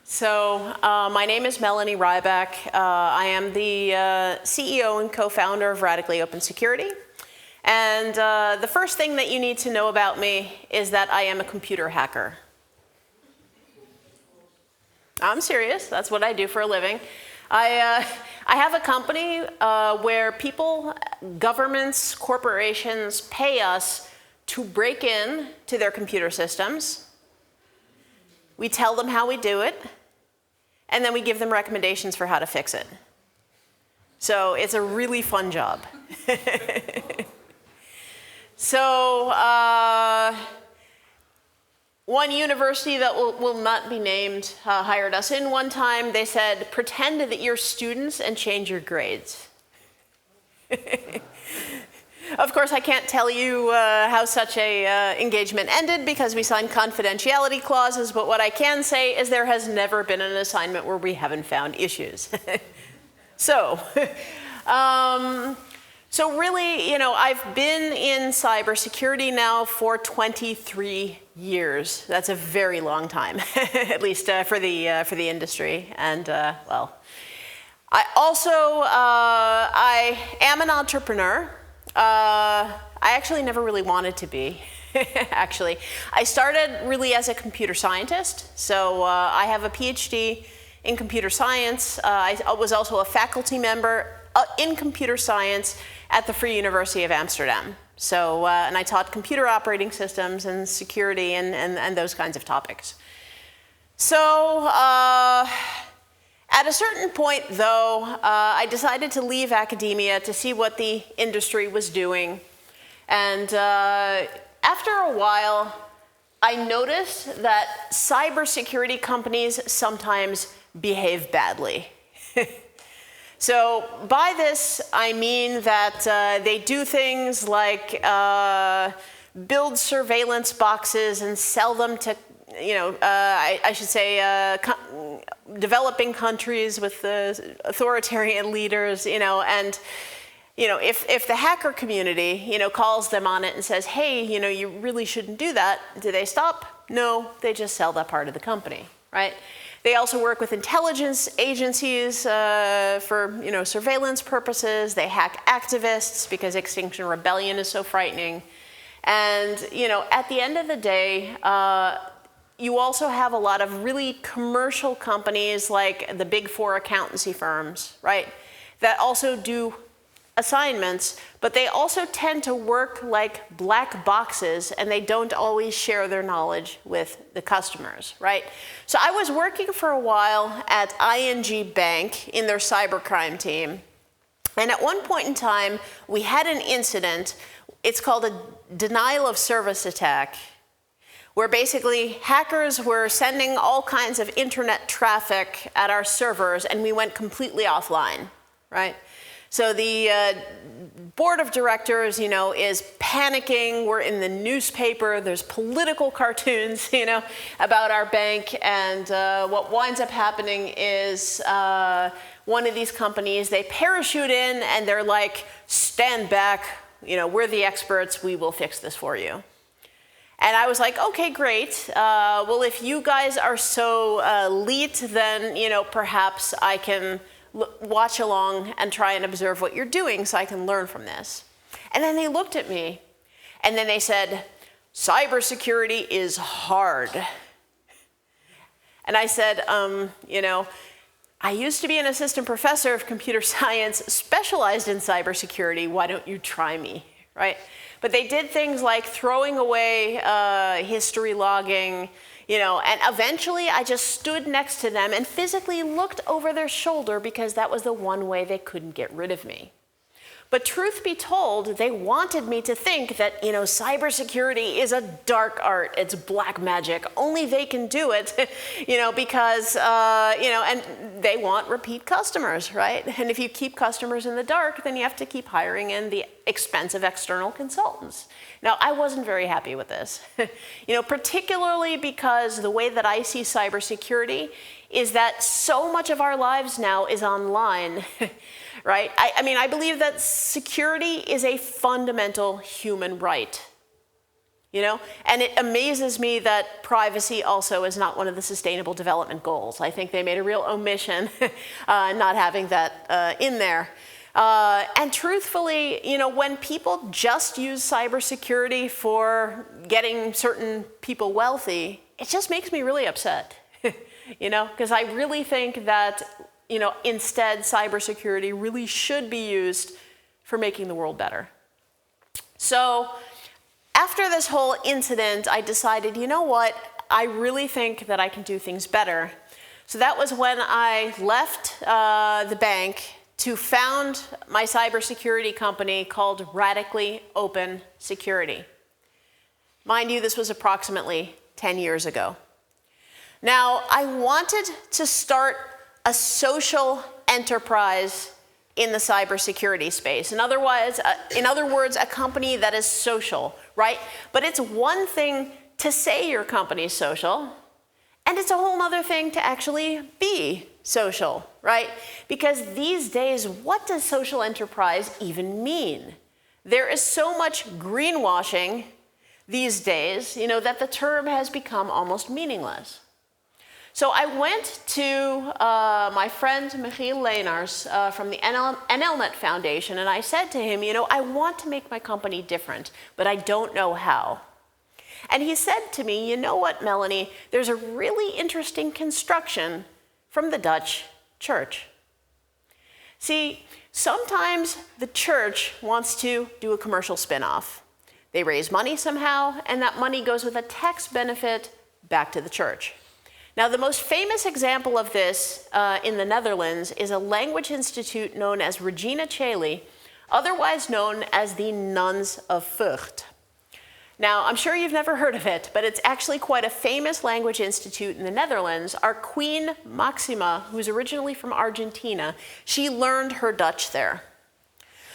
My name is Melanie Reiback. I am the CEO and co-founder of Radically Open Security. And the first thing that you need to know about me is that I am a computer hacker. I'm serious. That's what I do for a living. I have a company where people, governments, corporations pay us to break in to their computer systems. We tell them how we do it, and then we give them recommendations for how to fix it. So it's a really fun job. One university that will not be named hired us in one time. They said, pretend that you're students and change your grades. Of course, I can't tell you how such a engagement ended because we signed confidentiality clauses, but what I can say is there has never been an assignment where we haven't found issues. So really, I've been in cybersecurity now for 23 years. That's a very long time, at least for the industry. And I also I am an entrepreneur. I actually never really wanted to be, actually. I started really as a computer scientist. So I have a PhD in computer science. I was also a faculty member in computer science at the Vrije Universiteit Amsterdam. So, and I taught computer operating systems and security and those kinds of topics. So, at a certain point, though, I decided to leave academia to see what the industry was doing. And after a while, I noticed that cybersecurity companies sometimes behave badly. So by this, I mean that they do things like build surveillance boxes and sell them to, I should say, developing countries with authoritarian leaders, and if the hacker community, calls them on it and says, hey, you really shouldn't do that, do they stop? No, they just sell that part of the company, right? They also work with intelligence agencies for surveillance purposes. They hack activists because Extinction Rebellion is so frightening. And at the end of the day, you also have a lot of really commercial companies like the big four accountancy firms, right? That also do assignments, but they also tend to work like black boxes and they don't always share their knowledge with the customers, right? So I was working for a while at ING Bank in their cybercrime team. And at one point in time, we had an incident. It's called a denial of service attack, where basically hackers were sending all kinds of internet traffic at our servers and we went completely offline, right? So the board of directors, is panicking. We're in the newspaper. There's political cartoons, about our bank. And what winds up happening is one of these companies, they parachute in and they're like, stand back. We're the experts. We will fix this for you. And I was like, okay, great. Well, if you guys are so elite, then, perhaps I can watch along and try and observe what you're doing so I can learn from this. And then they looked at me and then they said, cybersecurity is hard. And I said, I used to be an assistant professor of computer science specialized in cybersecurity. Why don't you try me, right? But they did things like throwing away history logging, and eventually I just stood next to them and physically looked over their shoulder because that was the one way they couldn't get rid of me. But truth be told, they wanted me to think that, cybersecurity is a dark art. It's black magic. Only they can do it, because, and they want repeat customers, right? And if you keep customers in the dark, then you have to keep hiring in the expensive external consultants. Now, I wasn't very happy with this, particularly because the way that I see cybersecurity is that so much of our lives now is online. Right? I believe that security is a fundamental human right. you know? And it amazes me that privacy also is not one of the Sustainable Development Goals. I think they made a real omission not having that in there. And truthfully, you know, when people just use cybersecurity for getting certain people wealthy, it just makes me really upset, you know, because I really think that, you know, instead cybersecurity really should be used for making the world better. So after this whole incident, I decided, you know what, I really think that I can do things better. So that was when I left the bank to found my cybersecurity company called Radically Open Security. Mind you, this was approximately 10 years ago. Now, I wanted to start a social enterprise in the cybersecurity space. In other words, a company that is social, right? But it's one thing to say your company's social, and it's a whole other thing to actually be social, right? Because these days, what does social enterprise even mean? There is so much greenwashing these days, you know, that the term has become almost meaningless. So I went to my friend Michiel Leenaars from the NLNet Foundation, and I said to him, you know, I want to make my company different, but I don't know how. And he said to me, you know what, Melanie, there's a really interesting construction from the Dutch church. See, sometimes the church wants to do a commercial spin-off. They raise money somehow, and that money goes with a tax benefit back to the church. Now, the most famous example of this in the Netherlands is a language institute known as Regina Caeli, otherwise known as the Nuns of Vught. Now, I'm sure you've never heard of it, but it's actually quite a famous language institute in the Netherlands. Our Queen Maxima, who's originally from Argentina, she learned her Dutch there.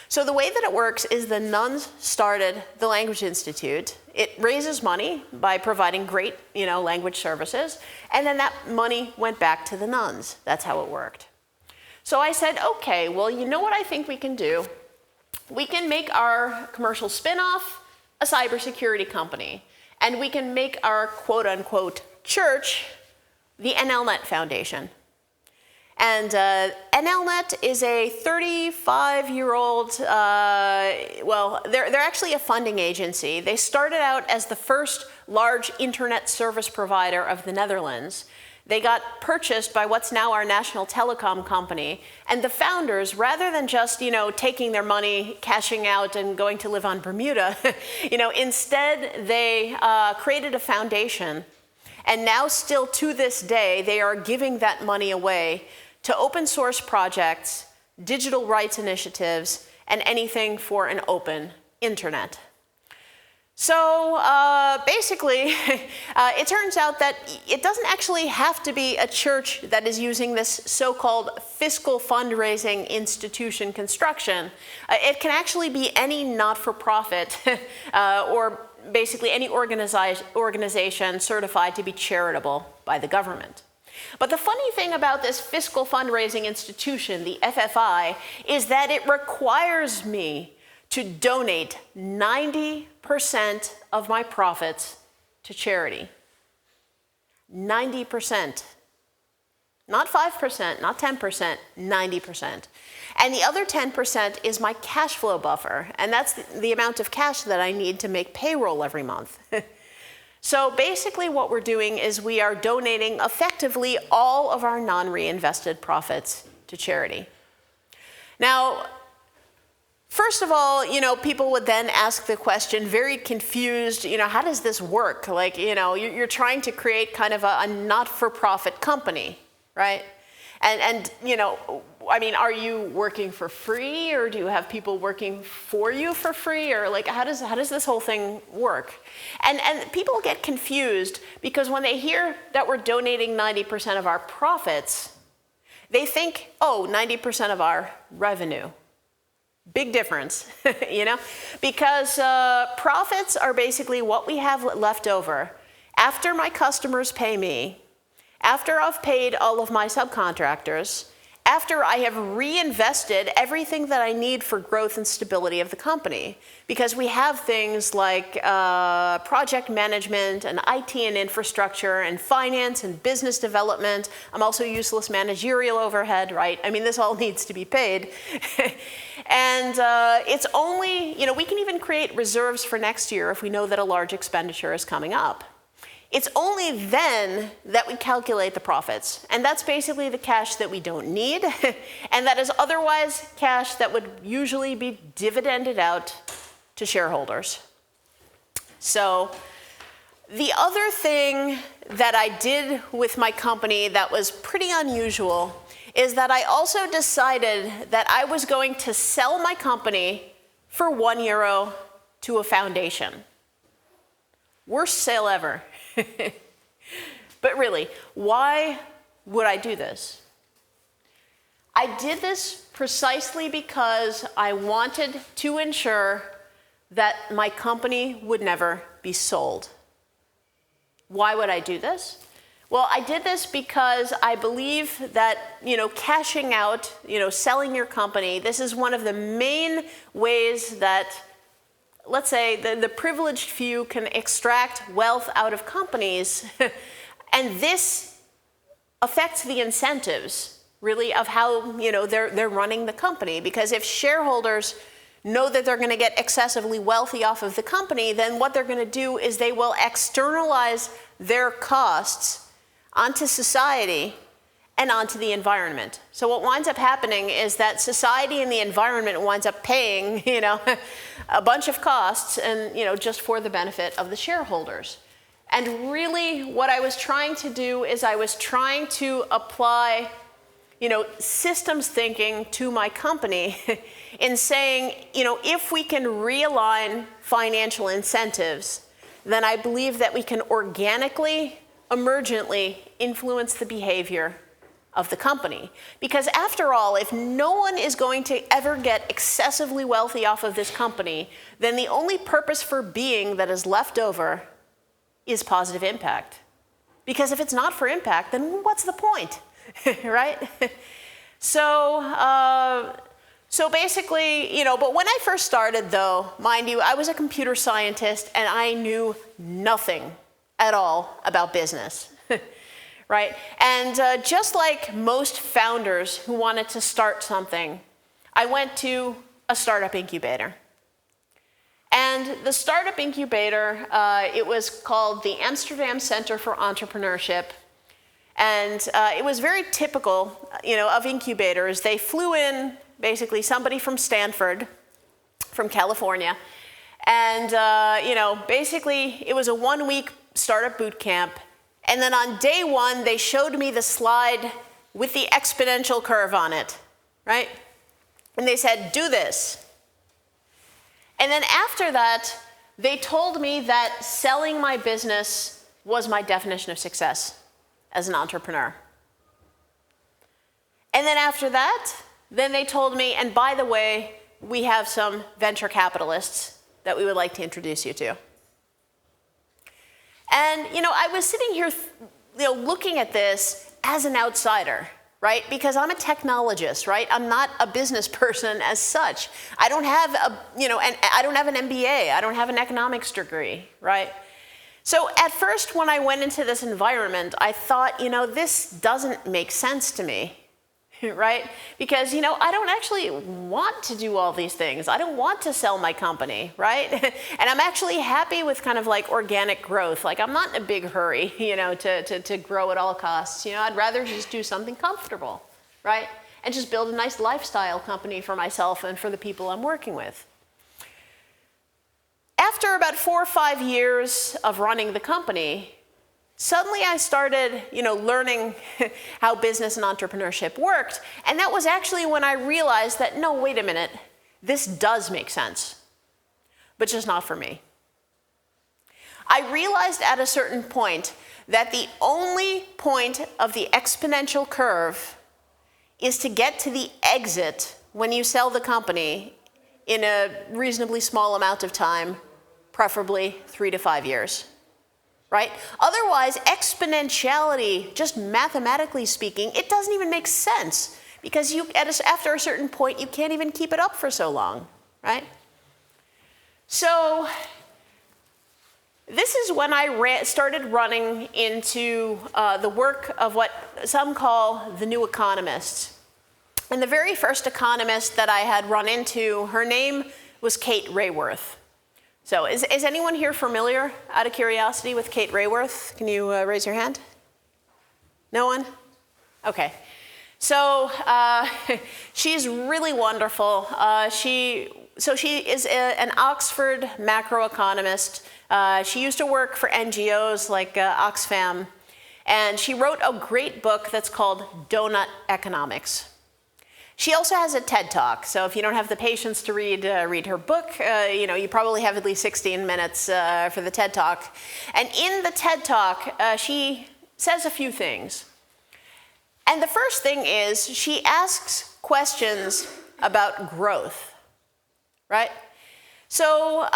So the way that it works is the nuns started the language institute. It raises money by providing great, you know, language services, and then that money went back to the nuns. That's how it worked. So I said, okay, well, you know what I think we can do? We can make our commercial spin-off a cybersecurity company, and we can make our quote-unquote church the NLNet Foundation. And NLNet is a 35-year-old, well, they're actually a funding agency. They started out as the first large internet service provider of the Netherlands. They got purchased by what's now our national telecom company. And the founders, rather than just, you know, taking their money, cashing out, and going to live on Bermuda, you know, instead they created a foundation. And now still to this day, they are giving that money away to open source projects, digital rights initiatives, and anything for an open internet. So basically, it turns out that it doesn't actually have to be a church that is using this so-called fiscal fundraising institution construction. It can actually be any not-for-profit or basically any organization certified to be charitable by the government. But the funny thing about this fiscal fundraising institution, the FFI, is that it requires me to donate 90% of my profits to charity. 90%. Not 5%, not 10%, 90%. And the other 10% is my cash flow buffer, and that's the amount of cash that I need to make payroll every month. So basically what we're doing is we are donating effectively all of our non-reinvested profits to charity. Now, first of all, you know, people would then ask the question, very confused, you know, how does this work? Like, you know, you're trying to create kind of a not-for-profit company, right? And you know, I mean, are you working for free, or do you have people working for you for free, or like how does this whole thing work? And people get confused because when they hear that we're donating 90% of our profits, they think, oh, 90% of our revenue. Big difference, you know, because profits are basically what we have left over after my customers pay me, after I've paid all of my subcontractors, after I have reinvested everything that I need for growth and stability of the company. Because we have things like project management and IT and infrastructure and finance and business development. I'm also useless managerial overhead, right? I mean, this all needs to be paid. And it's only, we can even create reserves for next year if we know that a large expenditure is coming up. It's only then that we calculate the profits. And that's basically the cash that we don't need. And that is otherwise cash that would usually be dividended out to shareholders. So the other thing that I did with my company that was pretty unusual is that I also decided that I was going to sell my company for €1 to a foundation. Worst sale ever. But really, why would I do this? I did this precisely because I wanted to ensure that my company would never be sold. Why would I do this? Well, I did this because I believe that, cashing out, selling your company, this is one of the main ways that, let's say, the privileged few can extract wealth out of companies. And this affects the incentives, really, of how, they're running the company. Because if shareholders know that they're going to get excessively wealthy off of the company, then what they're going to do is they will externalize their costs onto society and onto the environment. So what winds up happening is that society and the environment winds up paying, a bunch of costs and, just for the benefit of the shareholders. And really what I was trying to do is I was trying to apply, systems thinking to my company in saying, if we can realign financial incentives, then I believe that we can organically, emergently influence the behavior of the company. Because after all, if no one is going to ever get excessively wealthy off of this company, then the only purpose for being that is left over is positive impact. Because if it's not for impact, then what's the point, right? So basically, but when I first started though, mind you, I was a computer scientist and I knew nothing at all about business. Right? And just like most founders who wanted to start something, I went to a startup incubator. And the startup incubator, it was called the Amsterdam Center for Entrepreneurship. And it was very typical, of incubators. They flew in, basically, somebody from Stanford, from California. And, basically, it was a 1-week startup boot camp. And then on day 1, they showed me the slide with the exponential curve on it, right? And they said, do this. And then after that, they told me that selling my business was my definition of success as an entrepreneur. And then after that, then they told me, and by the way, we have some venture capitalists that we would like to introduce you to. And, I was sitting here, looking at this as an outsider, right? Because I'm a technologist, right? I'm not a business person as such. I don't have I don't have an MBA. I don't have an economics degree, right? So at first, when I went into this environment, I thought, this doesn't make sense to me. Right? Because, I don't actually want to do all these things. I don't want to sell my company, right? And I'm actually happy with kind of like organic growth. Like I'm not in a big hurry, to grow at all costs. I'd rather just do something comfortable, right? And just build a nice lifestyle company for myself and for the people I'm working with. After about 4 or 5 years of running the company, suddenly I started, learning how business and entrepreneurship worked. And that was actually when I realized that, no, wait a minute, this does make sense, but just not for me. I realized at a certain point that the only point of the exponential curve is to get to the exit when you sell the company in a reasonably small amount of time, preferably 3 to 5 years. Right? Otherwise, exponentiality, just mathematically speaking, it doesn't even make sense. because after a certain point, you can't even keep it up for so long, right? So this is when I started running into the work of what some call the new economists. And the very first economist that I had run into, her name was Kate Raworth. So is anyone here familiar, out of curiosity, with Kate Raworth? Can you raise your hand? No one? Okay. So she's really wonderful. She is an Oxford macroeconomist. She used to work for NGOs like Oxfam. And she wrote a great book that's called Donut Economics. She also has a TED Talk, so if you don't have the patience to read her book, you probably have at least 16 minutes for the TED Talk. And in the TED Talk, she says a few things. And the first thing is she asks questions about growth, right? So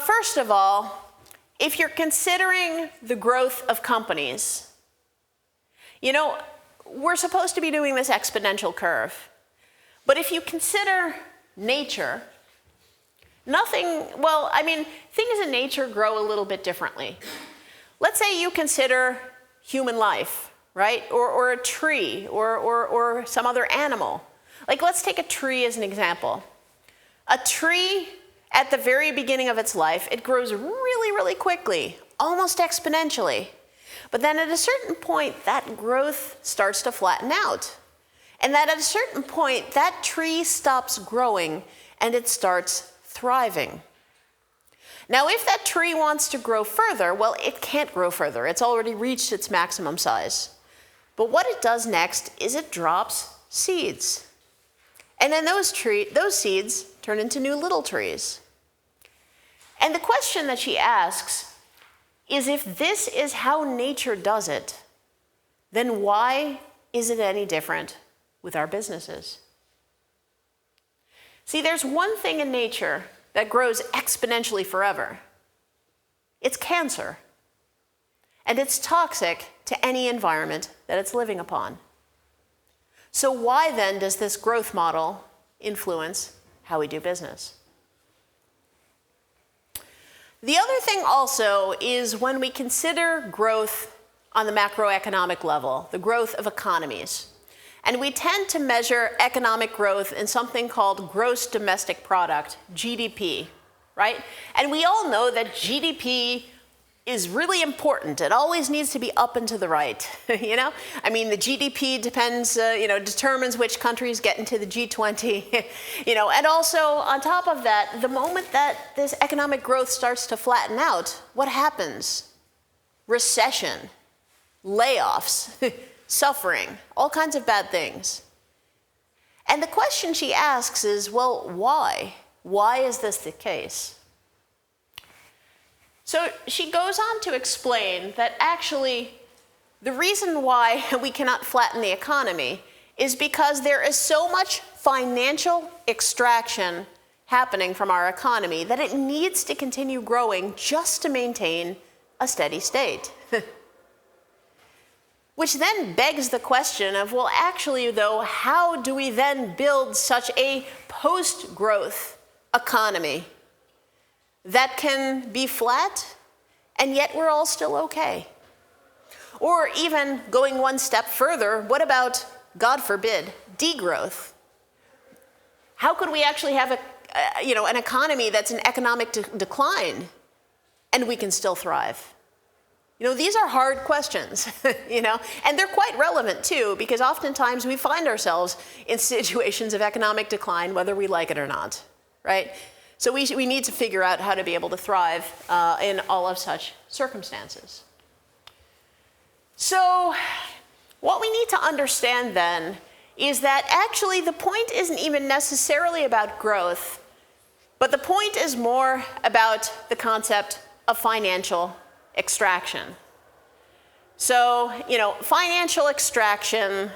first of all, if you're considering the growth of companies, we're supposed to be doing this exponential curve. But if you consider nature, things in nature grow a little bit differently. Let's say you consider human life, right? Or a tree, or some other animal. Like, let's take a tree as an example. A tree, at the very beginning of its life, it grows really, really quickly, almost exponentially. But then at a certain point, that growth starts to flatten out. And that at a certain point, that tree stops growing and it starts thriving. Now, if that tree wants to grow further, well, it can't grow further. It's already reached its maximum size. But what it does next is it drops seeds. And then those seeds turn into new little trees. And the question that she asks is, if this is how nature does it, then why is it any different with our businesses? See, there's one thing in nature that grows exponentially forever. It's cancer. And it's toxic to any environment that it's living upon. So why then does this growth model influence how we do business? The other thing also is when we consider growth on the macroeconomic level, the growth of economies. And we tend to measure economic growth in something called gross domestic product, GDP, right? And we all know that GDP is really important. It always needs to be up and to the right, I mean, the GDP determines which countries get into the G20, and also on top of that, the moment that this economic growth starts to flatten out, what happens? Recession, layoffs, suffering, all kinds of bad things. And the question she asks is, well, why? Why is this the case? So she goes on to explain that actually the reason why we cannot flatten the economy is because there is so much financial extraction happening from our economy that it needs to continue growing just to maintain a steady state. Which then begs the question of, well, actually, though, how do we then build such a post-growth economy that can be flat, and yet we're all still okay? Or even going one step further, what about, God forbid, degrowth? How could we actually have an economy that's in economic decline, and we can still thrive? These are hard questions, and they're quite relevant too, because oftentimes we find ourselves in situations of economic decline, whether we like it or not, right? So we need to figure out how to be able to thrive in all of such circumstances. So what we need to understand then is that actually the point isn't even necessarily about growth, but the point is more about the concept of financial extraction. So, financial extraction,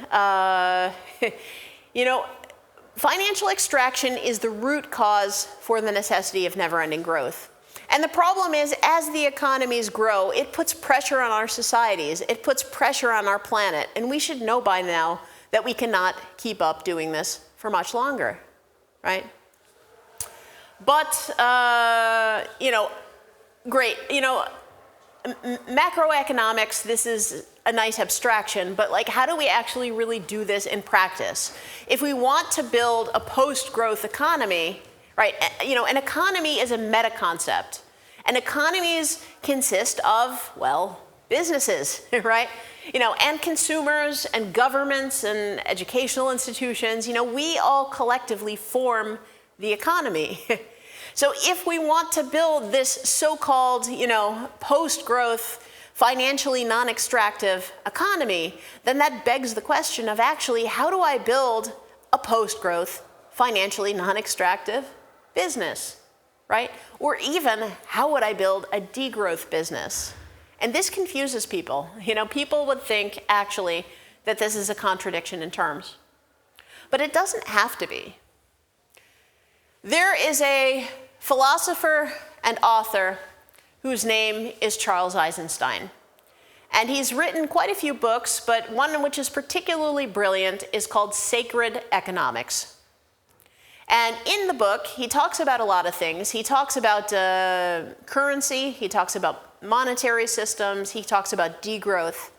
financial extraction is the root cause for the necessity of never-ending growth. And the problem is, as the economies grow, it puts pressure on our societies, it puts pressure on our planet, and we should know by now that we cannot keep up doing this for much longer, right? But, great, macroeconomics, this is a nice abstraction, but like, how do we actually really do this in practice? If we want to build a post-growth economy, right, an economy is a meta concept. And economies consist of, well, businesses, right? And consumers and governments and educational institutions, we all collectively form the economy. So if we want to build this so-called, post-growth, financially non-extractive economy, then that begs the question of actually, how do I build a post-growth, financially non-extractive business, right? Or even, how would I build a degrowth business? And this confuses people. People would think, actually, that this is a contradiction in terms. But it doesn't have to be. There is a philosopher and author whose name is Charles Eisenstein. And he's written quite a few books, but one which is particularly brilliant is called Sacred Economics. And in the book, he talks about a lot of things. He talks about currency, he talks about monetary systems, he talks about degrowth.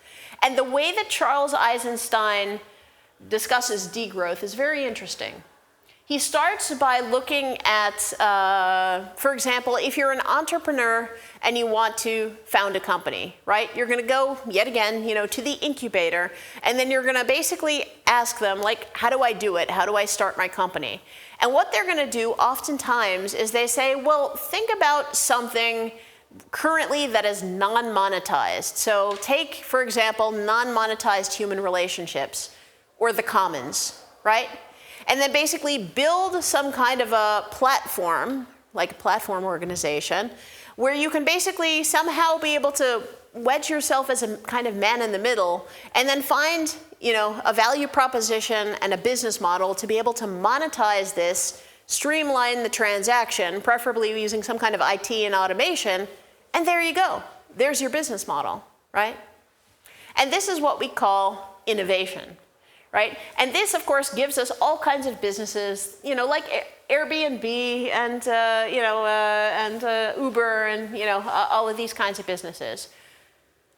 And the way that Charles Eisenstein discusses degrowth is very interesting. He starts by looking at, for example, if you're an entrepreneur and you want to found a company, right? You're going to go, yet again, to the incubator, and then you're going to basically ask them, like, how do I do it? How do I start my company? And what they're going to do oftentimes is they say, well, think about something currently that is non-monetized. So take, for example, non-monetized human relationships or the commons, right? And then basically build some kind of a platform, like a platform organization, where you can basically somehow be able to wedge yourself as a kind of man in the middle, and then find, a value proposition and a business model to be able to monetize this, streamline the transaction, preferably using some kind of IT and automation, and there you go. There's your business model, right? And this is what we call innovation. Right? And this, of course, gives us all kinds of businesses, like Airbnb and, Uber and, all of these kinds of businesses.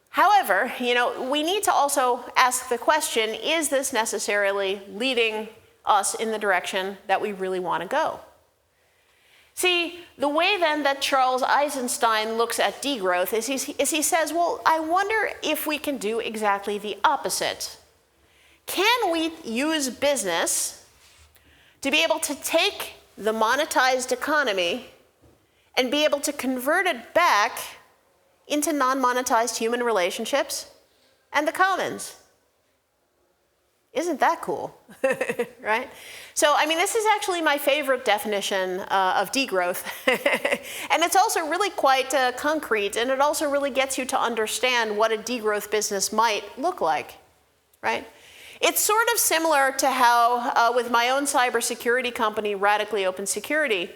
However, we need to also ask the question, is this necessarily leading us in the direction that we really want to go? See, the way then that Charles Eisenstein looks at degrowth is he says, well, I wonder if we can do exactly the opposite. Can we use business to be able to take the monetized economy and be able to convert it back into non-monetized human relationships and the commons? Isn't that cool, right? So, this is actually my favorite definition of degrowth. And it's also really quite concrete, and it also really gets you to understand what a degrowth business might look like, right? It's sort of similar to how, with my own cybersecurity company, Radically Open Security,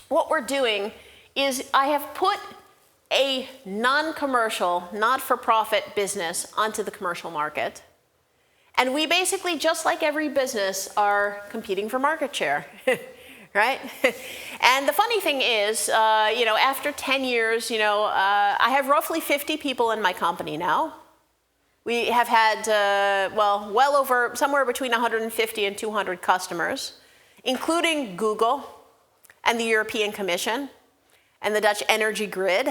what we're doing is I have put a non-commercial, not-for-profit business onto the commercial market. And we basically, just like every business, are competing for market share, right? And the funny thing is, after 10 years, I have roughly 50 people in my company now. We have had, well over somewhere between 150 and 200 customers, including Google and the European Commission and the Dutch energy grid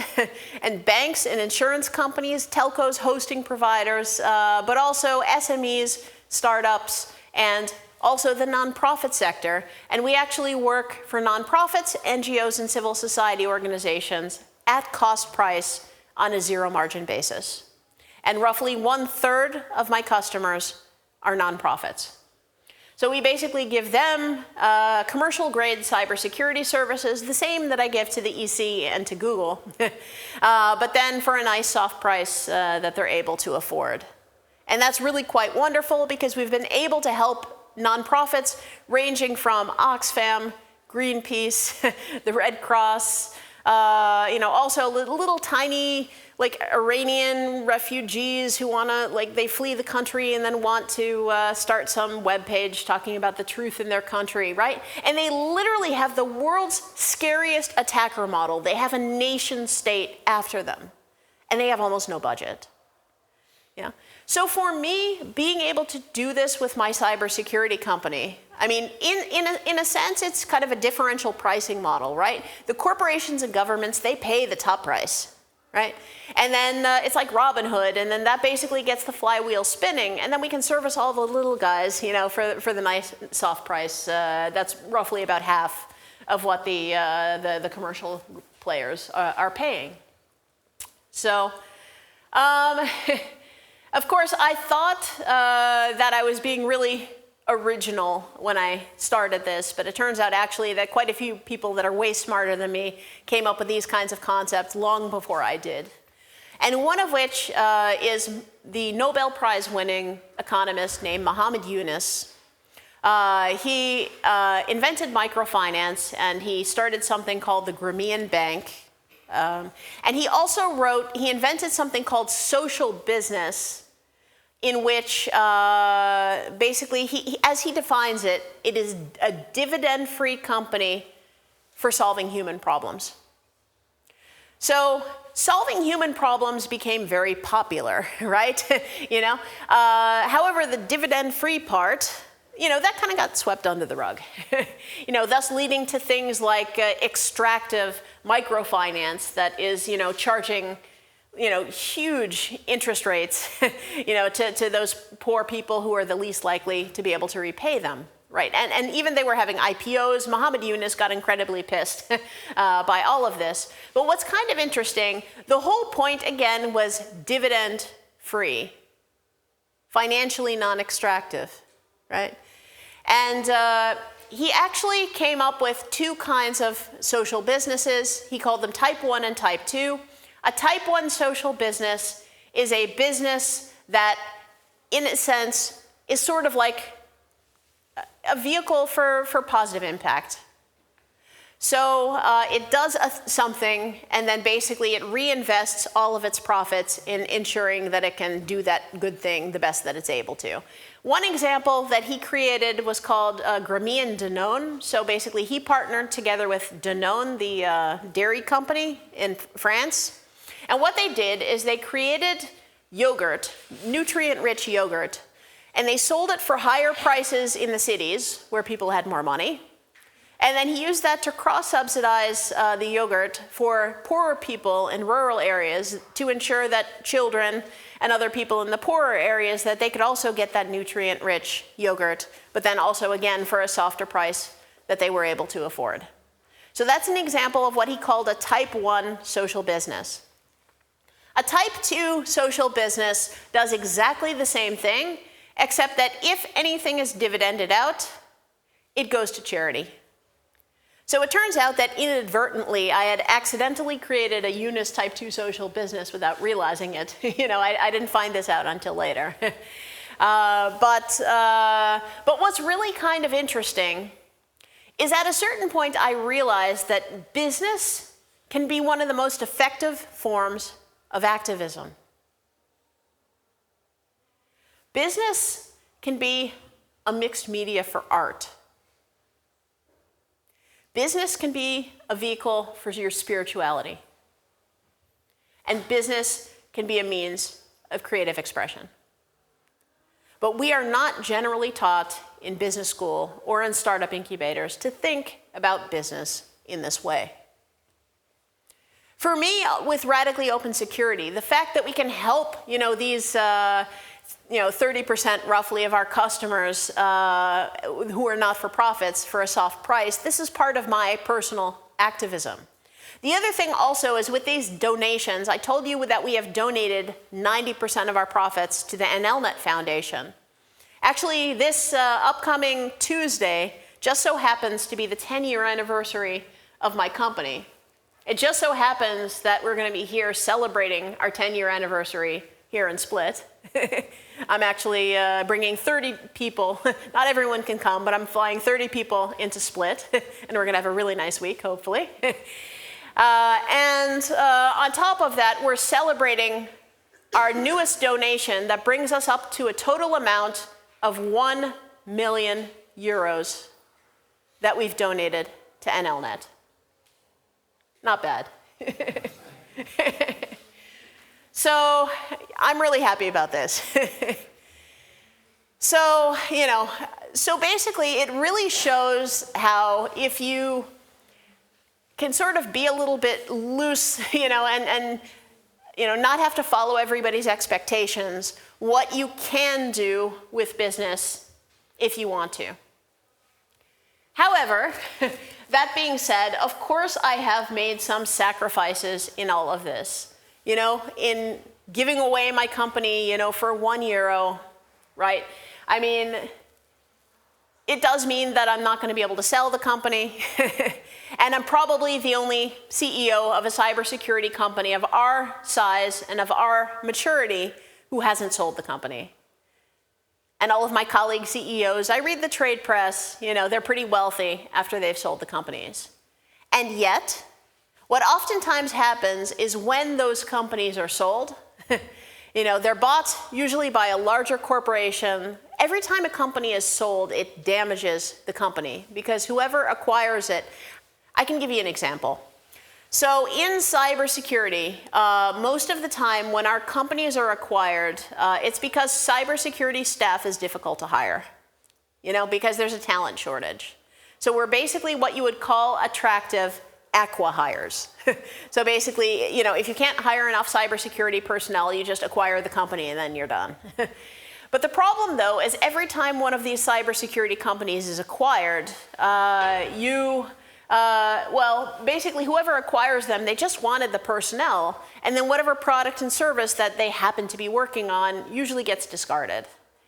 and banks and insurance companies, telcos, hosting providers, but also SMEs, startups, and also the nonprofit sector. And we actually work for nonprofits, NGOs, and civil society organizations at cost price on a zero margin basis. And roughly 1/3 of my customers are nonprofits. So we basically give them commercial grade cybersecurity services, the same that I give to the EC and to Google, but then for a nice soft price that they're able to afford. And that's really quite wonderful because we've been able to help nonprofits ranging from Oxfam, Greenpeace, the Red Cross, Also little tiny, like Iranian refugees who want to, like, they flee the country and then want to start some webpage talking about the truth in their country, right? And they literally have the world's scariest attacker model. They have a nation state after them, and they have almost no budget. Yeah. So for me, being able to do this with my cybersecurity company, I mean, in a sense, it's kind of a differential pricing model, right? The corporations and governments, they pay the top price, right? And then it's like Robin Hood, and then that basically gets the flywheel spinning, and then we can service all the little guys, for the nice soft price. That's roughly about half of what the commercial players are paying. So, of course, I thought that I was being really original when I started this, but it turns out actually that quite a few people that are way smarter than me came up with these kinds of concepts long before I did. And one of which is the Nobel Prize winning economist named Muhammad Yunus. He invented microfinance, and he started something called the Grameen Bank. And he also he invented something called social business, in which basically, as he defines it, it is a dividend-free company for solving human problems. So solving human problems became very popular, right? However, the dividend-free part, that kind of got swept under the rug. Thus leading to things like extractive microfinance that is, charging, huge interest rates, to those poor people who are the least likely to be able to repay them, right? And even they were having IPOs. Muhammad Yunus got incredibly pissed by all of this. But what's kind of interesting, the whole point, again, was dividend-free, financially non-extractive, right? And he actually came up with two kinds of social businesses. He called them Type 1 and Type 2. A Type 1 social business is a business that, in a sense, is sort of like a vehicle for positive impact. So it does something, and then basically it reinvests all of its profits in ensuring that it can do that good thing the best that it's able to. One example that he created was called Grameen Danone. So basically he partnered together with Danone, the dairy company in France. And what they did is they created yogurt, nutrient-rich yogurt, and they sold it for higher prices in the cities where people had more money. And then he used that to cross-subsidize the yogurt for poorer people in rural areas to ensure that children and other people in the poorer areas, that they could also get that nutrient-rich yogurt, but then also, again, for a softer price that they were able to afford. So that's an example of what he called a Type 1 social business. A Type 2 social business does exactly the same thing, except that if anything is dividended out, it goes to charity. So it turns out that inadvertently, I had accidentally created a Yunus Type 2 social business without realizing it. I didn't find this out until later. But what's really kind of interesting is at a certain point, I realized that business can be one of the most effective forms of activism. Business can be a mixed media for art. Business can be a vehicle for your spirituality. And business can be a means of creative expression. But we are not generally taught in business school or in startup incubators to think about business in this way. For me, with radically open security, the fact that we can help, these 30% roughly of our customers who are not-for-profits for a soft price, this is part of my personal activism. The other thing also is with these donations, I told you that we have donated 90% of our profits to the NLNet Foundation. Actually, this upcoming Tuesday just so happens to be the 10-year anniversary of my company. It just so happens that we're going to be here celebrating our 10-year anniversary here in Split. I'm actually bringing 30 people. Not everyone can come, but I'm flying 30 people into Split, and we're going to have a really nice week, hopefully. On top of that, we're celebrating our newest donation that brings us up to a total amount of 1 million euros that we've donated to NLNet. Not bad. So I'm really happy about this. So basically it really shows how if you can sort of be a little bit loose, and not have to follow everybody's expectations, what you can do with business if you want to. However, that being said, of course I have made some sacrifices in all of this. In giving away my company, for €1, right? I mean, it does mean that I'm not going to be able to sell the company. And I'm probably the only CEO of a cybersecurity company of our size and of our maturity who hasn't sold the company. And all of my colleague CEOs, I read the trade press, they're pretty wealthy after they've sold the companies. And yet, what oftentimes happens is when those companies are sold, they're bought usually by a larger corporation. Every time a company is sold, it damages the company because whoever acquires it, I can give you an example. So in cybersecurity, most of the time when our companies are acquired, it's because cybersecurity staff is difficult to hire, because there's a talent shortage. So we're basically what you would call attractive acqui-hires. So basically, if you can't hire enough cybersecurity personnel, you just acquire the company and then you're done. But the problem, though, is every time one of these cybersecurity companies is acquired, basically whoever acquires them, they just wanted the personnel, and then whatever product and service that they happen to be working on usually gets discarded.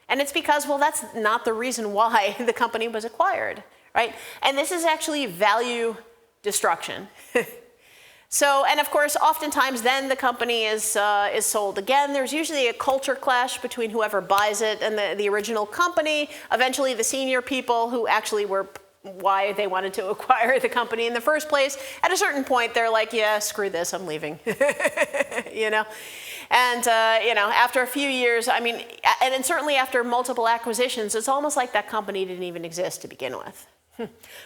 And it's because, that's not the reason why the company was acquired, right? And this is actually value destruction. So, and of course, oftentimes then the company is sold again. There's usually a culture clash between whoever buys it and the original company. Eventually, the senior people who actually were why they wanted to acquire the company in the first place, at a certain point, they're like, yeah, screw this, I'm leaving. And, after a few years, and then certainly after multiple acquisitions, it's almost like that company didn't even exist to begin with.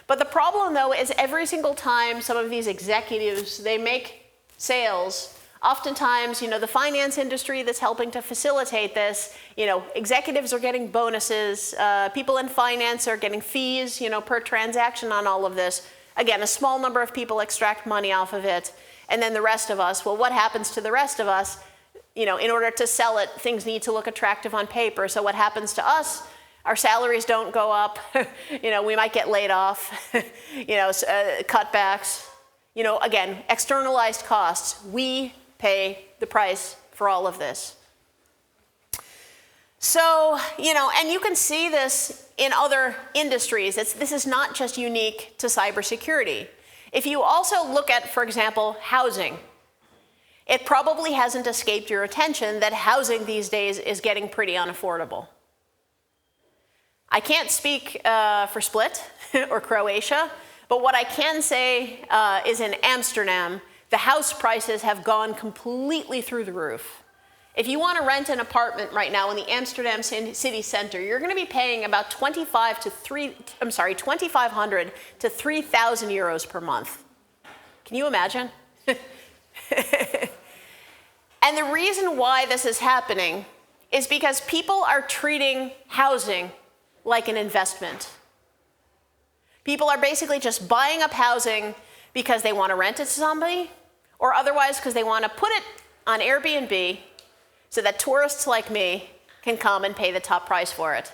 But the problem, though, is every single time some of these executives, they make sales, oftentimes, the finance industry that's helping to facilitate this, executives are getting bonuses, people in finance are getting fees, per transaction on all of this. Again, a small number of people extract money off of it, and then the rest of us, what happens to the rest of us? In order to sell it, things need to look attractive on paper. So what happens to us? Our salaries don't go up, we might get laid off, cutbacks, again, externalized costs. We pay the price for all of this. So, and you can see this in other industries. This is not just unique to cybersecurity. If you also look at, for example, housing, it probably hasn't escaped your attention that housing these days is getting pretty unaffordable. I can't speak for Split or Croatia, but what I can say is in Amsterdam, the house prices have gone completely through the roof. If you want to rent an apartment right now in the Amsterdam city center, you're going to be paying about 2,500 to 3,000 euros per month. Can you imagine? And the reason why this is happening is because people are treating housing like an investment. People are basically just buying up housing because they want to rent it to somebody, or otherwise because they want to put it on Airbnb so that tourists like me can come and pay the top price for it.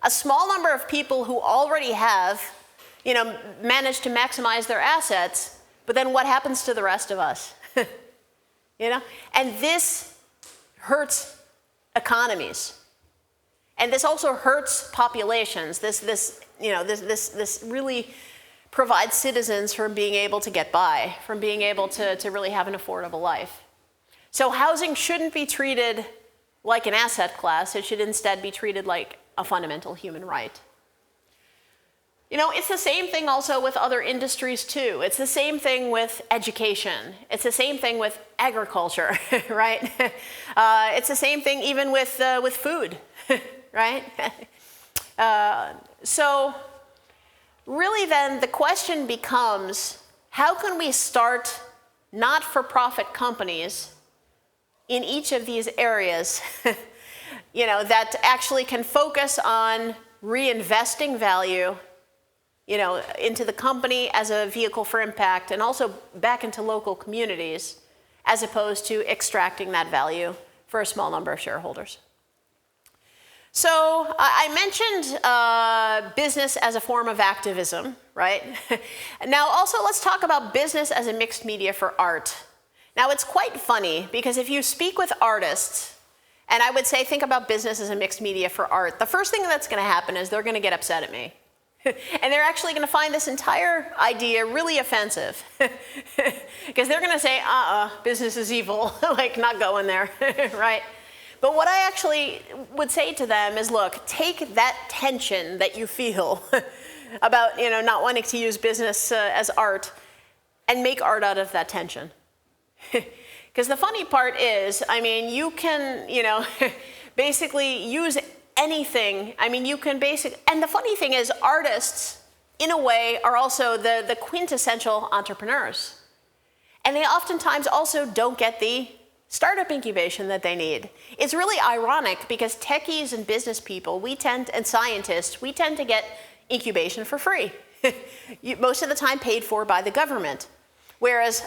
A small number of people who already have, managed to maximize their assets, but then what happens to the rest of us? And this hurts economies. And this also hurts populations. This really provides citizens from being able to get by, from being able to really have an affordable life. So housing shouldn't be treated like an asset class. It should instead be treated like a fundamental human right. You know, it's the same thing also with other industries too. It's the same thing with education. It's the same thing with agriculture, right? It's the same thing even with food, right? So really then the question becomes, how can we start not-for-profit companies in each of these areas, you know, that actually can focus on reinvesting value, you know, into the company as a vehicle for impact and also back into local communities, as opposed to extracting that value for a small number of shareholders. So I mentioned business as a form of activism, right? Now also let's talk about business as a mixed media for art. Now it's quite funny because if you speak with artists, and I would say think about business as a mixed media for art, the first thing that's going to happen is they're going to get upset at me. And they're actually going to find this entire idea really offensive. Because they're going to say, business is evil, like not going there, right? But what I actually would say to them is, look, take that tension that you feel about, you know, not wanting to use business as art and make art out of that tension. Because the funny part is, I mean, you can, you know, basically use anything. I mean, you can and the funny thing is artists, in a way, are also the quintessential entrepreneurs. And they oftentimes also don't get the startup incubation that they need. It's really ironic because techies and business people, and scientists, we tend to get incubation for free. Most of the time paid for by the government. Whereas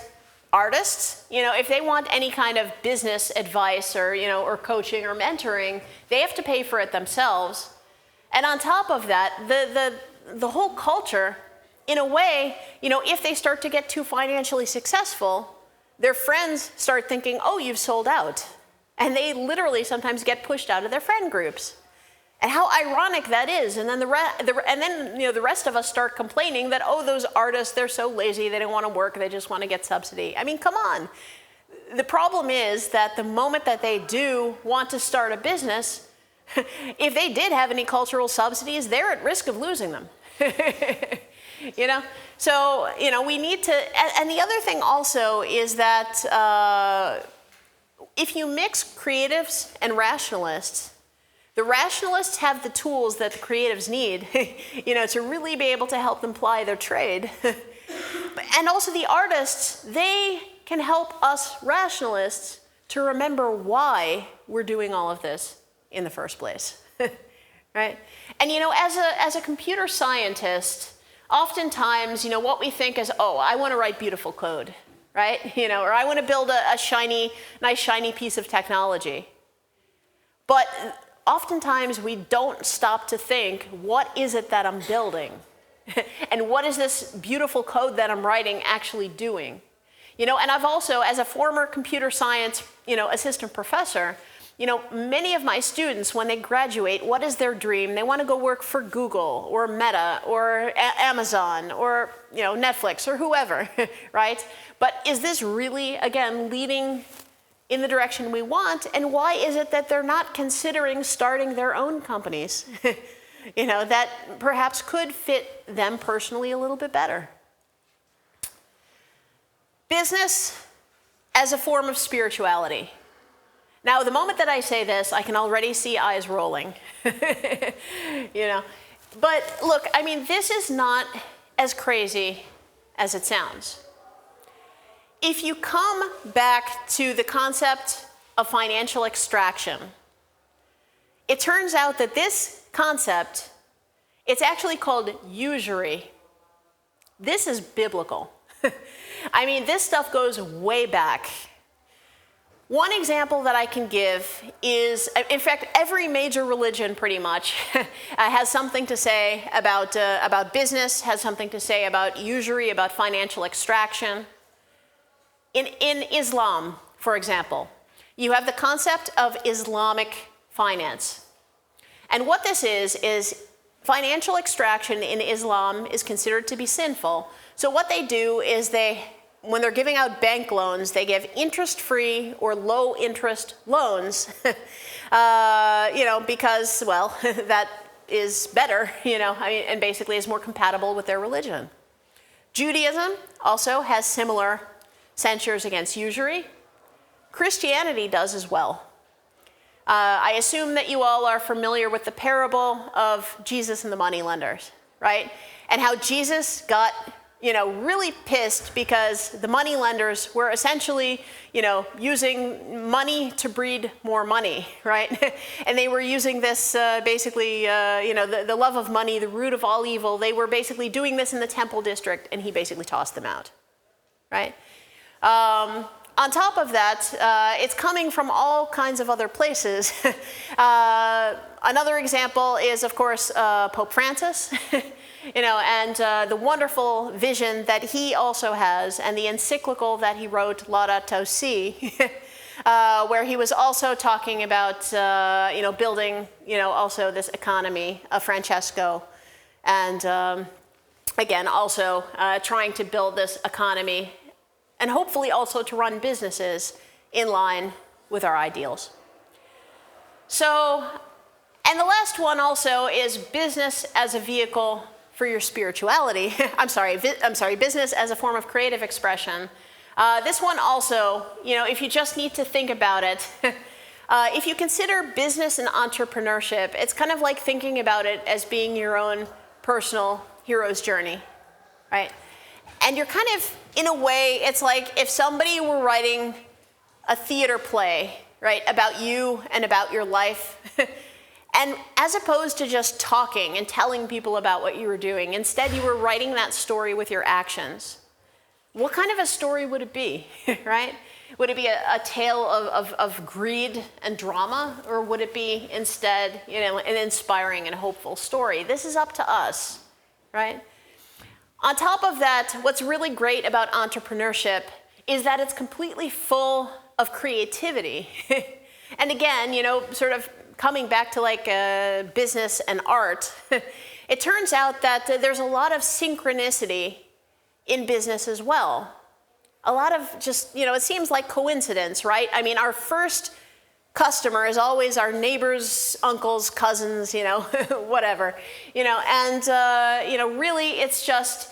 artists, you know, if they want any kind of business advice or, you know, or coaching or mentoring, they have to pay for it themselves. And on top of that, the whole culture, in a way, you know, if they start to get too financially successful, their friends start thinking, oh, you've sold out. And they literally sometimes get pushed out of their friend groups. And how ironic that is. And then you know, the rest of us start complaining that, oh, those artists, they're so lazy, they don't want to work, they just want to get subsidy. I mean, come on. The problem is that the moment that they do want to start a business, if they did have any cultural subsidies, they're at risk of losing them. You know? So, you know, we need to, and the other thing also is that if you mix creatives and rationalists, the rationalists have the tools that the creatives need, you know, to really be able to help them ply their trade. And also the artists, they can help us rationalists to remember why we're doing all of this in the first place, right? And, you know, as a computer scientist, oftentimes, you know, what we think is, oh, I want to write beautiful code, right? You know, or I want to build a nice shiny piece of technology. But oftentimes we don't stop to think, what is it that I'm building? And what is this beautiful code that I'm writing actually doing? You know, and I've also, as a former computer science, you know, assistant professor, you know, many of my students, when they graduate, what is their dream? They want to go work for Google or Meta or Amazon or, you know, Netflix or whoever, right? But is this really, again, leading in the direction we want? And why is it that they're not considering starting their own companies, you know, that perhaps could fit them personally a little bit better? Business as a form of spirituality. Now, the moment that I say this, I can already see eyes rolling, you know. But look, I mean, this is not as crazy as it sounds. If you come back to the concept of financial extraction, it turns out that this concept, it's actually called usury. This is biblical. I mean, this stuff goes way back. One example that I can give is, in fact, every major religion pretty much has something to say about business, has something to say about usury, about financial extraction. In Islam, for example, you have the concept of Islamic finance. And what this is financial extraction in Islam is considered to be sinful. So what they do is when they're giving out bank loans, they give interest-free or low-interest loans, you know, because, well, that is better, and basically is more compatible with their religion. Judaism also has similar censures against usury. Christianity does as well. I assume that you all are familiar with the parable of Jesus and the moneylenders, right? And how Jesus got, really pissed because the moneylenders were essentially, using money to breed more money, right? And they were using this basically, the love of money, the root of all evil. They were basically doing this in the temple district, and he basically tossed them out, right? On top of that, it's coming from all kinds of other places. Another example is, of course, Pope Francis, and the wonderful vision that he also has, and the encyclical that he wrote, Laudato Si, where he was also talking about, building, also this economy of Francesco, and again, also trying to build this economy and hopefully also to run businesses in line with our ideals. So, and the last one also is business as a vehicle for your spirituality. I'm sorry, business as a form of creative expression. This one also, if you just need to think about it, if you consider business and entrepreneurship, it's kind of like thinking about it as being your own personal hero's journey, right? And you're kind of, in a way, it's like if somebody were writing a theater play, right, about you and about your life, and as opposed to just talking and telling people about what you were doing, instead you were writing that story with your actions. What kind of a story would it be, right? Would it be a tale of greed and drama, or would it be instead, an inspiring and hopeful story? This is up to us, right? On top of that, what's really great about entrepreneurship is that it's completely full of creativity. And again, sort of coming back to like business and art, it turns out that there's a lot of synchronicity in business as well. A lot of just, it seems like coincidence, right? I mean, our first customer is always our neighbors, uncles, cousins, whatever, and, really it's just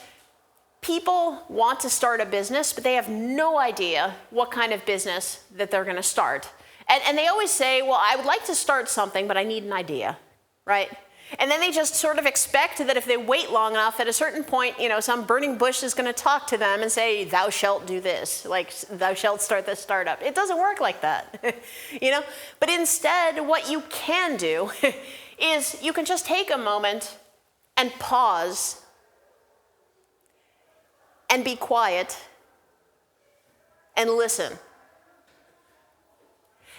people want to start a business, but they have no idea what kind of business that they're going to start. And they always say, well, I would like to start something, but I need an idea, right? And then they just sort of expect that if they wait long enough, at a certain point, some burning bush is going to talk to them and say, thou shalt do this, like thou shalt start this startup. It doesn't work like that, But instead, what you can do is you can just take a moment and pause and be quiet and listen.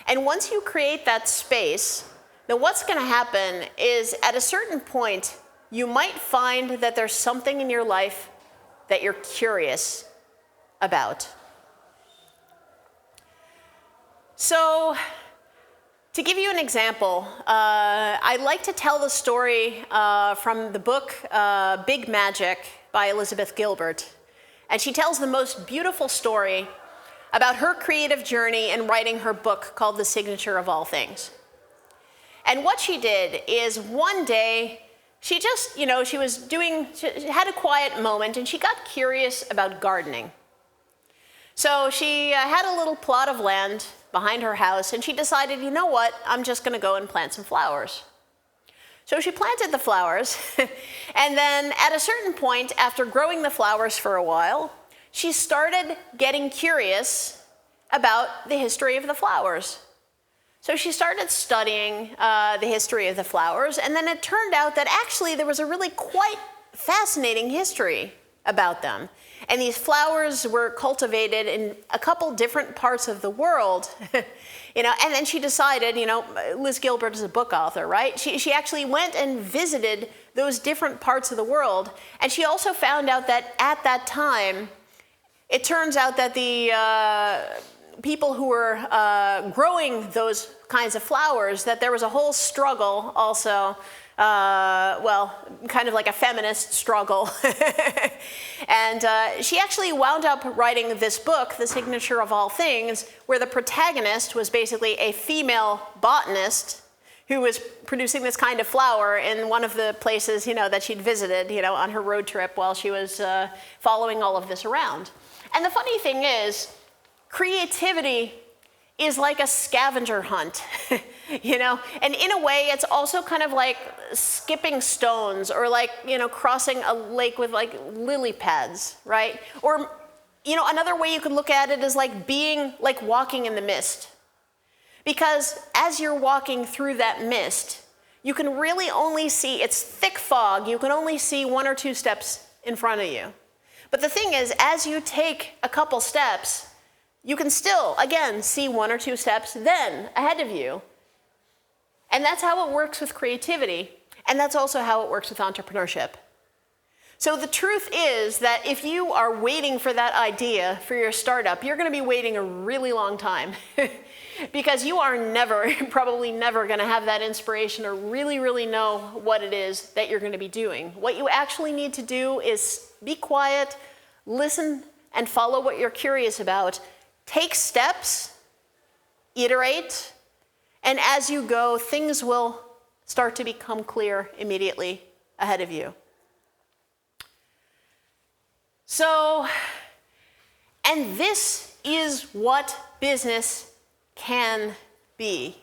And once you create that space, then what's going to happen is at a certain point, you might find that there's something in your life that you're curious about. So, to give you an example, I like to tell the story from the book Big Magic by Elizabeth Gilbert. And she tells the most beautiful story about her creative journey in writing her book called The Signature of All Things. And what she did is one day, she just, she had a quiet moment and she got curious about gardening. So she had a little plot of land behind her house and she decided, I'm just going to go and plant some flowers. So she planted the flowers, and then at a certain point, after growing the flowers for a while, she started getting curious about the history of the flowers. So she started studying the history of the flowers, and then it turned out that actually there was a really quite fascinating history about them. And these flowers were cultivated in a couple different parts of the world, and then she decided, Liz Gilbert is a book author, right? She actually went and visited those different parts of the world, and she also found out that at that time, it turns out that the people who were growing those kinds of flowers, that there was a whole struggle also, kind of like a feminist struggle. And she actually wound up writing this book, The Signature of All Things, where the protagonist was basically a female botanist who was producing this kind of flour in one of the places, that she'd visited, on her road trip while she was following all of this around. And the funny thing is, creativity is like a scavenger hunt, And in a way, it's also kind of like skipping stones or like, crossing a lake with like lily pads, right? Or, another way you can look at it is like walking in the mist. Because as you're walking through that mist, you can really only see, it's thick fog, you can only see 1 or 2 steps in front of you. But the thing is, as you take a couple steps, you can still, again, see 1 or 2 steps then ahead of you. And that's how it works with creativity, and that's also how it works with entrepreneurship. So the truth is that if you are waiting for that idea for your startup, you're going to be waiting a really long time. Because you are probably never going to have that inspiration or really know what it is that you're going to be doing. What you actually need to do is be quiet, listen, and follow what you're curious about. Take steps, iterate, and as you go, things will start to become clear immediately ahead of you. So, and this is what business can be.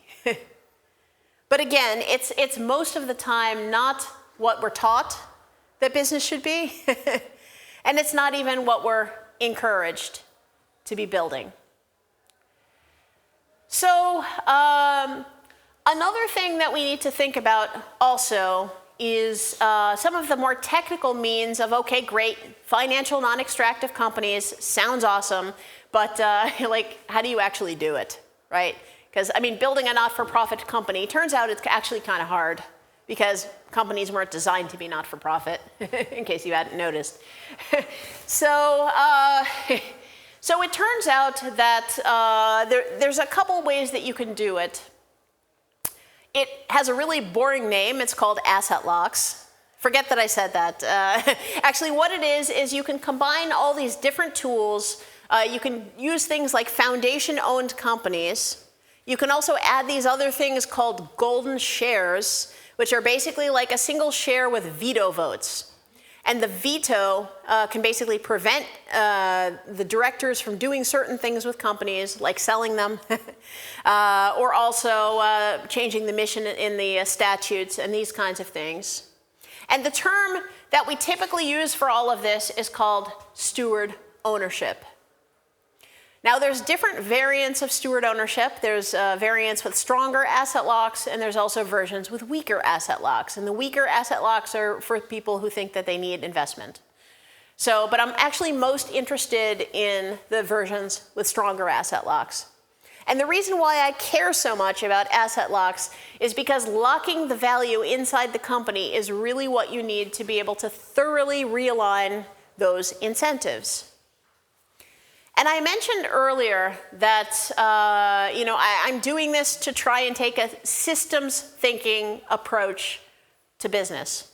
But again, it's most of the time not what we're taught that business should be, and it's not even what we're encouraged to be building. So another thing that we need to think about also is some of the more technical means of, okay, great, financial non-extractive companies, sounds awesome, but how do you actually do it, right? Because, building a not-for-profit company, turns out it's actually kind of hard because companies weren't designed to be not-for-profit, in case you hadn't noticed. So it turns out that there's a couple ways that you can do it. It has a really boring name. It's called asset locks. Forget that I said that. Actually, what it is you can combine all these different tools. You can use things like foundation-owned companies. You can also add these other things called golden shares, which are basically like a single share with veto votes. And the veto can basically prevent the directors from doing certain things with companies, like selling them, or also changing the mission in the statutes and these kinds of things. And the term that we typically use for all of this is called steward ownership. Now, there's different variants of steward ownership. There's variants with stronger asset locks, and there's also versions with weaker asset locks. And the weaker asset locks are for people who think that they need investment. But I'm actually most interested in the versions with stronger asset locks. And the reason why I care so much about asset locks is because locking the value inside the company is really what you need to be able to thoroughly realign those incentives. And I mentioned earlier that I'm doing this to try and take a systems thinking approach to business.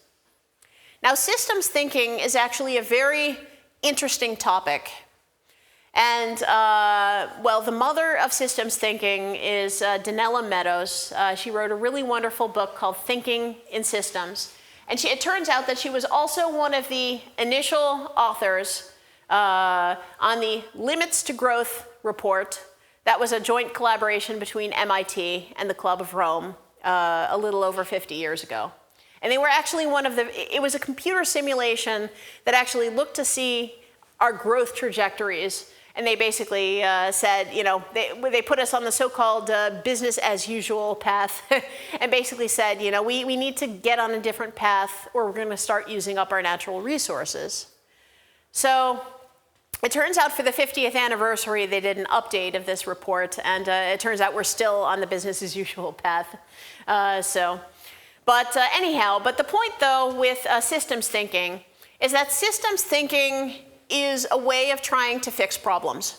Now, systems thinking is actually a very interesting topic. And, the mother of systems thinking is Donella Meadows. She wrote a really wonderful book called Thinking in Systems. And it turns out that she was also one of the initial authors on the Limits to Growth report. That was a joint collaboration between MIT and the Club of Rome a little over 50 years ago. And they were actually it was a computer simulation that actually looked to see our growth trajectories. And they basically said, they put us on the so-called business as usual path and basically said, we need to get on a different path or we're going to start using up our natural resources. So it turns out for the 50th anniversary, they did an update of this report, and it turns out we're still on the business as usual path. But the point, though, with systems thinking is that systems thinking is a way of trying to fix problems.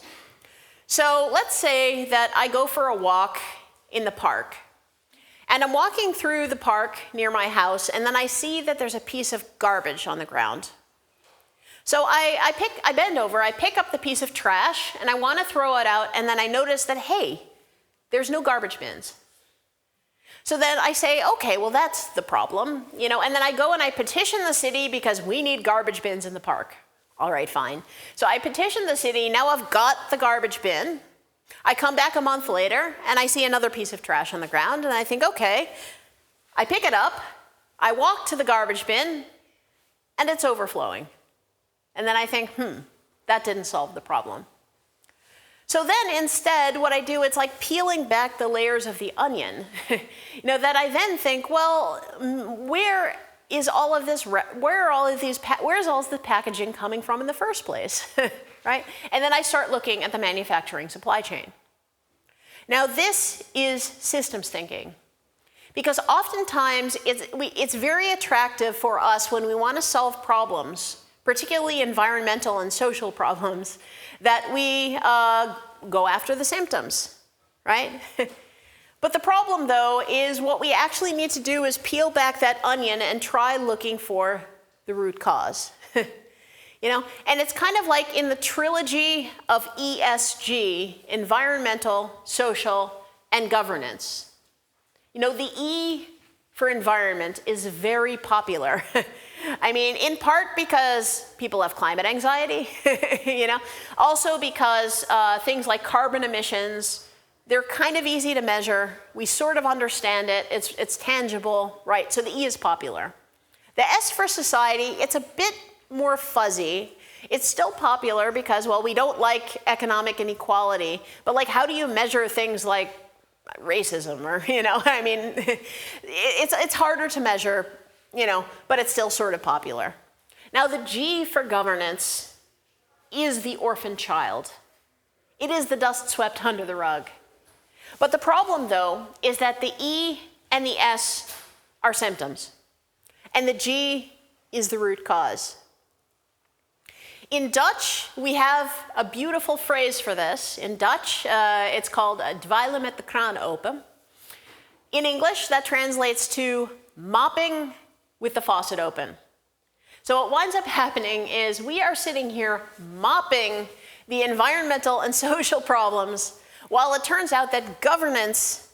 So let's say that I go for a walk in the park, and I'm walking through the park near my house, and then I see that there's a piece of garbage on the ground. So I bend over, I pick up the piece of trash, and I want to throw it out, and then I notice that, hey, there's no garbage bins. So then I say, okay, well, that's the problem, you know, and then I go and I petition the city because we need garbage bins in the park. All right, fine. So I petition the city, now I've got the garbage bin. I come back a month later and I see another piece of trash on the ground and I think, okay, I pick it up, I walk to the garbage bin and it's overflowing. And then I think, that didn't solve the problem. So then instead, what I do, it's like peeling back the layers of the onion. You know, that I then think, well, where is all of this, where's all the packaging coming from in the first place, right? And then I start looking at the manufacturing supply chain. Now this is systems thinking, because oftentimes it's very attractive for us when we want to solve problems, particularly environmental and social problems, that we go after the symptoms, right? But the problem, though, is what we actually need to do is peel back that onion and try looking for the root cause. You know, and it's kind of like in the trilogy of ESG, environmental, social, and governance. You know, the E for environment is very popular. I mean, in part because people have climate anxiety, you know, also because things like carbon emissions, they're kind of easy to measure. We sort of understand it. It's tangible, right? So the E is popular. The S for society, it's a bit more fuzzy. It's still popular because, well, we don't like economic inequality, but like, how do you measure things like racism or, you know, I mean, it's harder to measure, you know, but it's still sort of popular. Now the G for governance is the orphan child. It is the dust swept under the rug. But the problem, though, is that the E and the S are symptoms, and the G is the root cause. In Dutch, we have a beautiful phrase for this. In Dutch, it's called dweilen met de kraan open. In English, that translates to mopping with the faucet open. So what winds up happening is we are sitting here mopping the environmental and social problems, while it turns out that governance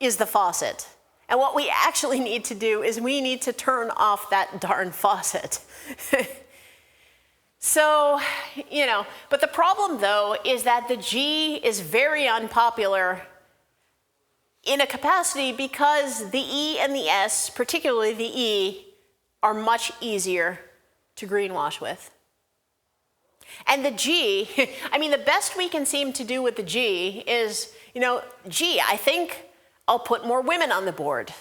is the faucet. And what we actually need to do is we need to turn off that darn faucet. So, you know, but the problem, though, is that the G is very unpopular in a capacity because the E and the S, particularly the E, are much easier to greenwash with. And the G, I mean, the best we can seem to do with the G is, you know, gee, I think I'll put more women on the board.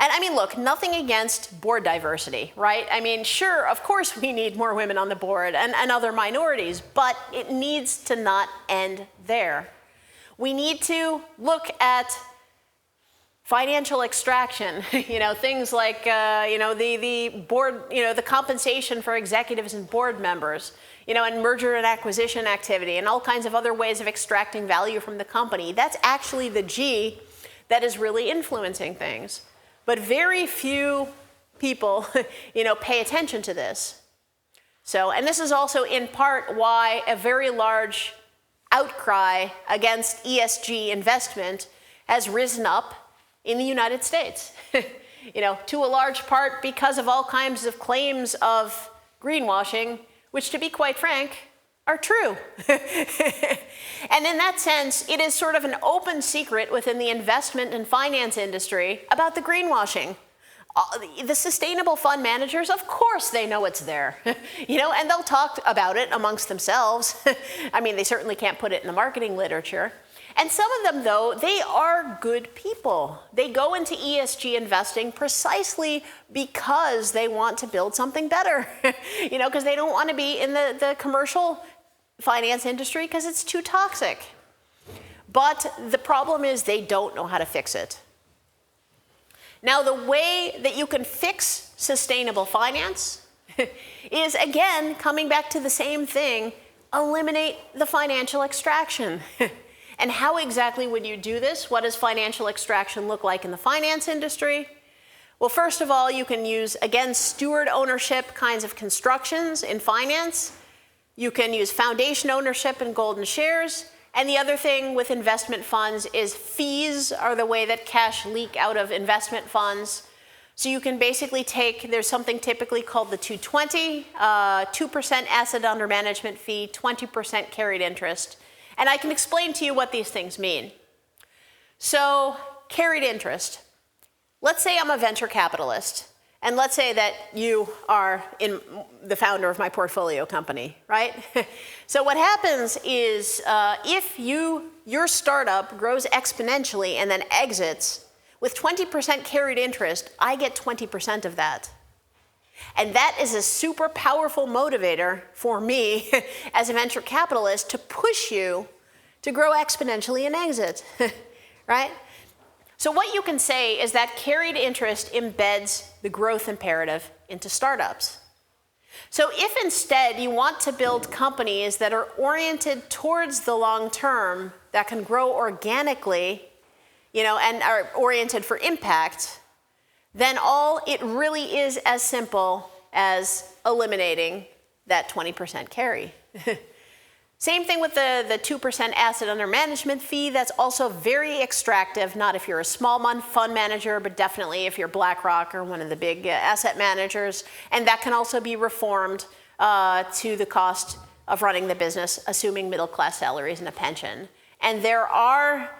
And I mean, look, nothing against board diversity, right? I mean, sure, of course we need more women on the board and other minorities, but it needs to not end there. We need to look at financial extraction, you know, things like, you know, the board, you know, the compensation for executives and board members, you know, and merger and acquisition activity and all kinds of other ways of extracting value from the company. That's actually the G that is really influencing things. But very few people, you know, pay attention to this. So, and this is also in part why a very large outcry against ESG investment has risen up in the United States. You know, to a large part because of all kinds of claims of greenwashing, which, to be quite frank, are true. And in that sense, it is sort of an open secret within the investment and finance industry about the greenwashing. The sustainable fund managers, of course they know it's there, you know, and they'll talk about it amongst themselves. I mean, they certainly can't put it in the marketing literature. And some of them, though, they are good people. They go into ESG investing precisely because they want to build something better, you know, because they don't want to be in the commercial finance industry because it's too toxic. But the problem is they don't know how to fix it. Now, the way that you can fix sustainable finance is, again, coming back to the same thing, eliminate the financial extraction. And how exactly would you do this? What does financial extraction look like in the finance industry? Well, first of all, you can use, again, steward ownership kinds of constructions in finance. You can use foundation ownership in golden shares, And the other thing with investment funds is fees are the way that cash leak out of investment funds. So you can basically take, there's something typically called the 220, 2% asset under management fee, 20% carried interest. And I can explain to you what these things mean. So carried interest. Let's say I'm a venture capitalist. And let's say that you are the founder of my portfolio company, right? So what happens is if your startup grows exponentially and then exits, with 20% carried interest, I get 20% of that. And that is a super powerful motivator for me as a venture capitalist to push you to grow exponentially and exit, right? So what you can say is that carried interest embeds the growth imperative into startups. So if instead you want to build companies that are oriented towards the long term, that can grow organically, and are oriented for impact, then it really is as simple as eliminating that 20% carry. Same thing with the 2% asset under management fee. That's also very extractive, not if you're a small fund manager, but definitely if you're BlackRock or one of the big asset managers. And that can also be reformed to the cost of running the business, assuming middle-class salaries and a pension. And there are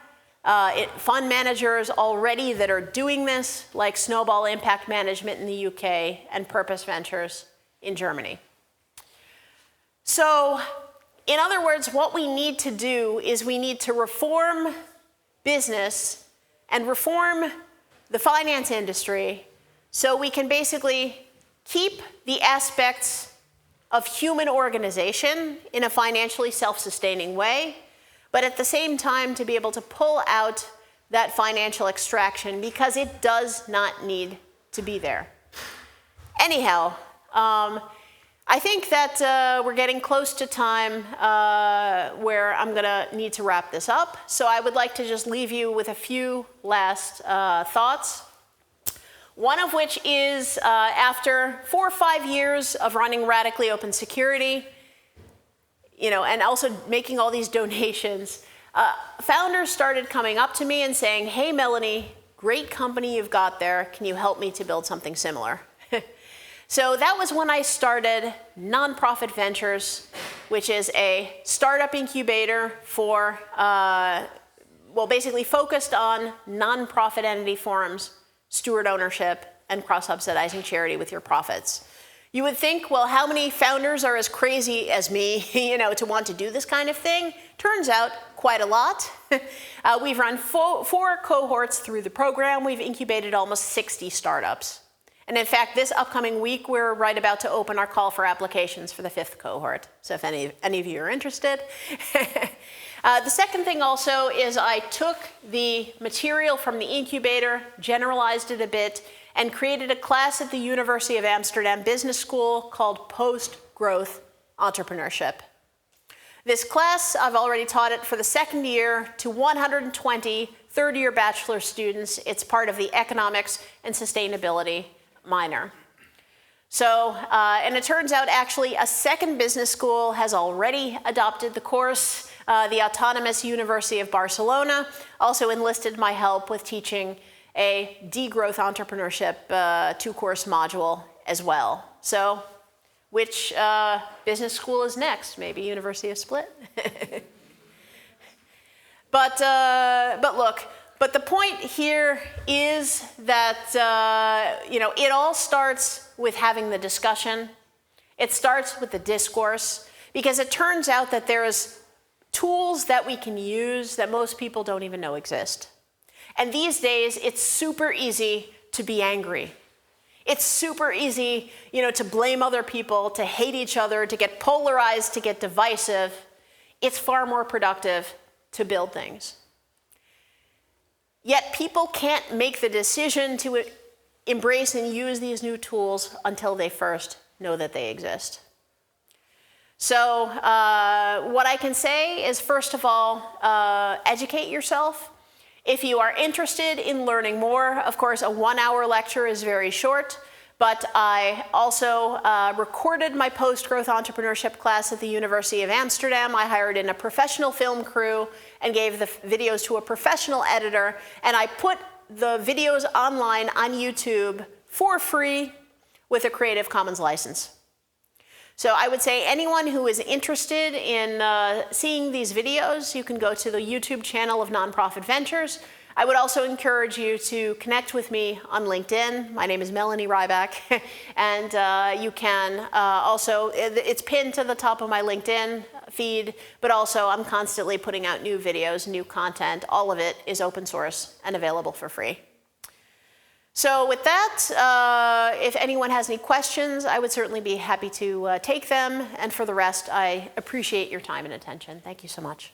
fund managers already that are doing this, like Snowball Impact Management in the UK and Purpose Ventures in Germany. So, in other words, what we need to do is we need to reform business and reform the finance industry so we can basically keep the aspects of human organization in a financially self-sustaining way, but at the same time to be able to pull out that financial extraction because it does not need to be there. Anyhow, I think that we're getting close to time where I'm going to need to wrap this up. So I would like to just leave you with a few last thoughts. One of which is after 4 or 5 years of running Radically Open Security, and also making all these donations, founders started coming up to me and saying, "Hey, Melanie, great company you've got there. Can you help me to build something similar?" So that was when I started Nonprofit Ventures, which is a startup incubator for, basically focused on nonprofit entity forms, steward ownership, and cross-subsidizing charity with your profits. You would think, well, how many founders are as crazy as me, to want to do this kind of thing? Turns out, quite a lot. We've run 4 cohorts through the program. We've incubated almost 60 startups. And in fact, this upcoming week, we're right about to open our call for applications for the 5th cohort. So if any of you are interested. The second thing also is I took the material from the incubator, generalized it a bit, and created a class at the University of Amsterdam Business School called Post Growth Entrepreneurship. This class, I've already taught it for the 2nd year to 120 third-year bachelor students. It's part of the economics and sustainability minor. So, and it turns out actually a 2nd business school has already adopted the course. The Autonomous University of Barcelona also enlisted my help with teaching a degrowth entrepreneurship 2-course module as well. So, which business school is next? Maybe University of Split? But look, but the point here is that, it all starts with having the discussion. It starts with the discourse, because it turns out that there's tools that we can use that most people don't even know exist. And these days, it's super easy to be angry. It's super easy, to blame other people, to hate each other, to get polarized, to get divisive. It's far more productive to build things. Yet people can't make the decision to embrace and use these new tools until they first know that they exist. So what I can say is, first of all, educate yourself. If you are interested in learning more, of course, a 1-hour lecture is very short, But I also recorded my Post Growth Entrepreneurship class at the University of Amsterdam. I hired in a professional film crew and gave the videos to a professional editor. And I put the videos online on YouTube for free with a Creative Commons license. So I would say anyone who is interested in seeing these videos, you can go to the YouTube channel of Nonprofit Ventures. I would also encourage you to connect with me on LinkedIn. My name is Melanie Reiback, and you can also, it's pinned to the top of my LinkedIn feed, but also I'm constantly putting out new videos, new content. All of it is open source and available for free. So with that, if anyone has any questions, I would certainly be happy to take them. And for the rest, I appreciate your time and attention. Thank you so much.